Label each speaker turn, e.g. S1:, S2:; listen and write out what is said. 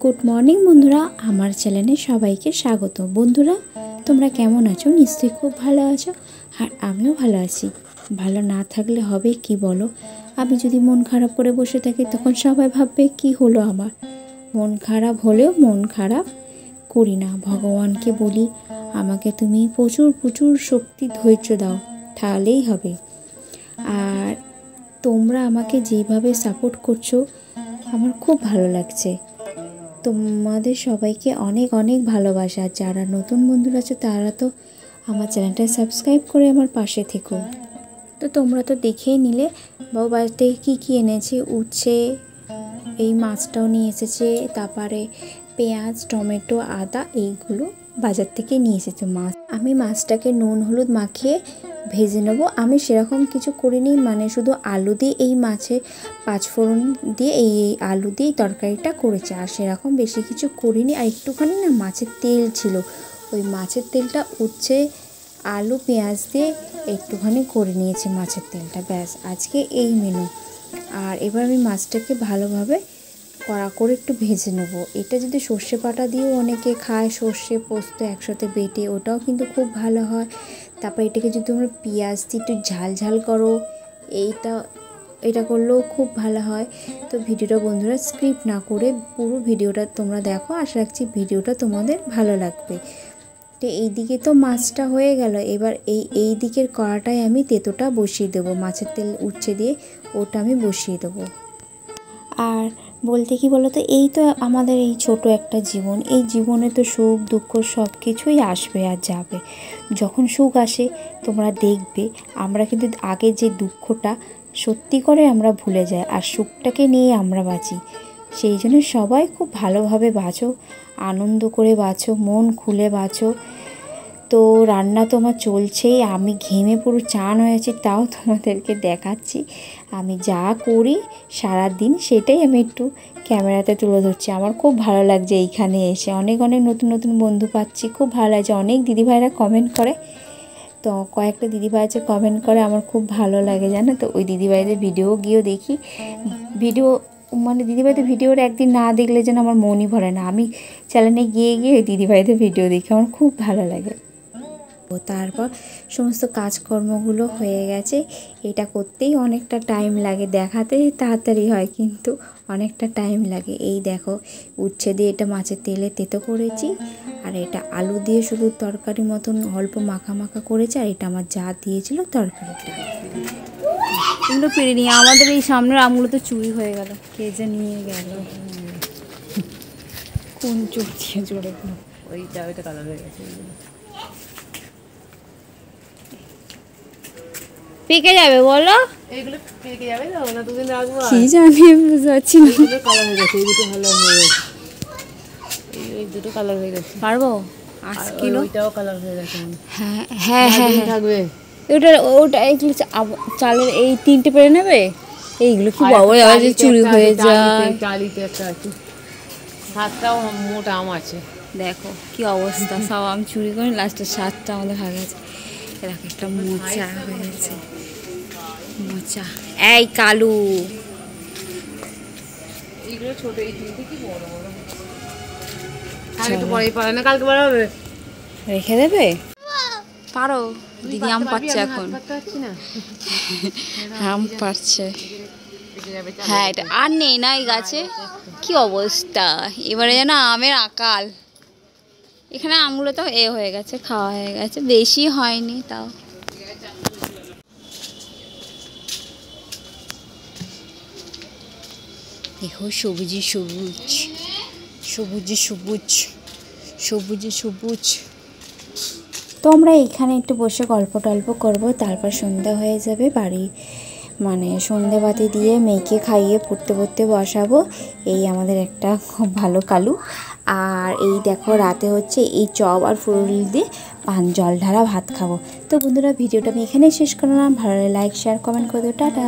S1: Good morning বন্ধুরা, আমার চ্যানেলে সবাইকে স্বাগত। বন্ধুরা, তোমরা কেমন আছো? নিশ্চয়ই খুব ভালো আছো, আর আমিও ভালো আছি। ভালো না থাকলে হবে কি বলো? আমি যদি মন খারাপ করে বসে থাকি তখন সবাই ভাববে কি হলো আমার। মন খারাপ হলেও মন খারাপ করি না, ভগবানকে বলি আমাকে তুমি প্রচুর প্রচুর শক্তি ধৈর্য দাও, তাহলেই হবে। আর তোমরা আমাকে যেভাবে সাপোর্ট করছো আমার খুব ভালো লাগছে। তোমাদের সবাইকে অনেক অনেক ভালোবাসা। যারা নতুন বন্ধুরা আছো তারা তো আমার চ্যানেলটা সাবস্ক্রাইব করে আমার পাশে থেকো। তো তোমরা তো দেখেই নিলে বাবু বাড়ি থেকে কী কী এনেছে। উচ্ছে, এই মাছটাও নিয়ে এসেছে, তারপরে পেঁয়াজ, টমেটো, আদা, এইগুলো বাজার থেকে নিয়ে এসেছে। আমি মাছটাকে নুন হলুদ মাখিয়ে ভেজে নেবো। আমি সেরকম কিছু করিনি, মানে শুধু আলু দিয়ে এই মাছের পাঁচফোড়ন দিয়ে এই আলু দিয়ে তরকারিটা করেছে, আর সেরকম বেশি কিছু করিনি। আর একটুখানি না মাছের তেল ছিল, ওই মাছের তেলটা উচ্ছে আলু পেঁয়াজ দিয়ে একটুখানি করে নিয়েছি মাছের তেলটা, ব্যাস আজকে এই মেনু। আর এবার আমি মাছটাকে ভালোভাবে কড়া করে একটু ভেজে নেবো। এটা যদি সর্ষে বাটা দিয়েও অনেকে খায়, সর্ষে পোস্ত একসাথে বেটে, ওটাও কিন্তু খুব ভালো হয়। তারপর এটাকে যদি তোমরা পেঁয়াজ দিয়ে একটু ঝাল ঝাল করো, এটা করলেও খুব ভালো হয়। তো ভিডিওটা বন্ধুরা স্ক্রিপ্ট না করে পুরো ভিডিওটা তোমরা দেখো, আশা রাখছি ভিডিওটা তোমাদের ভালো লাগবে। তো এই দিকে তো মাছটা হয়ে গেল, এবার এই দিকের কড়াটায় আমি তেঁতোটা বসিয়ে দেবো, মাছের তেল উচ্ছে দিয়ে ওটা আমি বসিয়ে দেবো। আর বলতে কি বলো তো, এই তো আমাদের এই ছোট একটা জীবন, এই জীবনে তো সুখ দুঃখ সব কিছুই আসবে আর যাবে। যখন সুখ আসে তোমরা দেখবে আমরা কিন্তু আগে যে দুঃখটা সত্যি করে আমরা ভুলে যাই, আর সুখটাকে নিয়ে আমরা বাঁচি। সেই জন্য সবাই খুব ভালোভাবে বাঁচো, আনন্দ করে বাঁচো, মন খুলে বাঁচো। তো রান্না তো আমার চলছেই, আমি ঘেমে পুরো চান হয়েছি, তাও তোমাদেরকে দেখাচ্ছি। আমি যা করি সারাদিন সেটাই আমি একটু ক্যামেরাতে তুলে ধরছি। আমার খুব ভালো লাগছে এইখানে এসে, অনেক অনেক নতুন নতুন বন্ধু পাচ্ছি, খুব ভালো লাগছে। অনেক দিদিভাইরা কমেন্ট করে, তো কয়েকটা দিদিভাই আছে কমেন্ট করে, আমার খুব ভালো লাগে জানো তো। ওই দিদিভাইদের ভিডিও গিয়েও দেখি, ভিডিও মানে দিদিভাইদের ভিডিওর একদিন না দেখলে যেন আমার মনই ভরে না। আমি চ্যানেলে গিয়ে গিয়ে ওই দিদিভাইদের ভিডিও দেখি, আমার খুব ভালো লাগে। তারপর সমস্ত কাজকর্মগুলো হয়ে গেছে। এটা করতেই অনেকটা টাইম লাগে, দেখাতে তাড়াতাড়ি হয় কিন্তু অনেকটা টাইম লাগে। এই দেখো উচ্ছে দিয়ে এটা মাছের তেলে তেতো করেছি, আর এটা আলু দিয়ে শুধু তরকারি মতন অল্প মাখা মাখা করেছি, আর এটা আমার যা দিয়েছিল তরকারিটা। কিন্তু পেরে নিয়ে আমাদের এই সামনের আমগুলো তো চুরি হয়ে গেল, কে যে নিয়ে গেল, কোন চোর দিয়ে জোরে ওইটা কালার হয়ে গেছে। পেকে যাবে বলো? এইগুলো পেকে যাবে না, দুদিন রাখবো কি জানি, বুঝতে পারছি না। এইগুলো কালার হয়ে গেছে, এই দুটো ভালো হয়ে গেছে, এই দুটো কালার হয়ে গেছে। পারবো 8 কিলো, ওইটাও কালার হয়ে গেছে। হ্যাঁ হ্যাঁ হ্যাঁ থাকবে ওটা একটু চালের এই 3টে পেরে নেবে। এইগুলো কি বাবা যে চুরি হয়ে যায়। চালিতে একটা আছে, 7টাও মোটা আম আছে, দেখো কি অবস্থা। সব আম চুরি করে লাস্টে 7টা আমাদের হয়ে গেছে। এরকম একটা মোচা হয়েছে, মোচা। এই কালু, এইগুলো ছোট, এই তিনটে কি বড় বড়। কালকে পরেই পারে না, কালকে বড় হবে, রেখে দেবে। পারো দিদি, আম পাচ্ছে এখন, আম পাচ্ছে। হ্যাঁ এটা আর নেই না এই গাছে, কি অবস্থা। এবারে যেন আমের আকাল। এখানে আমগুলো তো হয়ে গেছে, খাওয়া হয়ে গেছে, বেশি হয়নি তাও। দেখো সবুজে সবুজ, সবুজে সবুজ, সবুজে সবুজ। তো আমরা এইখানে একটু বসে গল্প টল্প করবো, তারপর সন্ধ্যা হয়ে যাবে। বাড়ি মানে সন্ধ্যেবাতি দিয়ে মেয়েকে খাইয়ে পড়তে পড়তে বসাবো। এই আমাদের একটা খুব ভালো কালু। আর এই দেখো রাতে হচ্ছে এই চপ আর ফুলুরি দিয়ে জল ঢালা ভাত খাবো। তো বন্ধুরা ভিডিওটা আমি এখানেই শেষ করলাম। ভালো লাগে লাইক শেয়ার কমেন্ট করে দেবো। টাটা।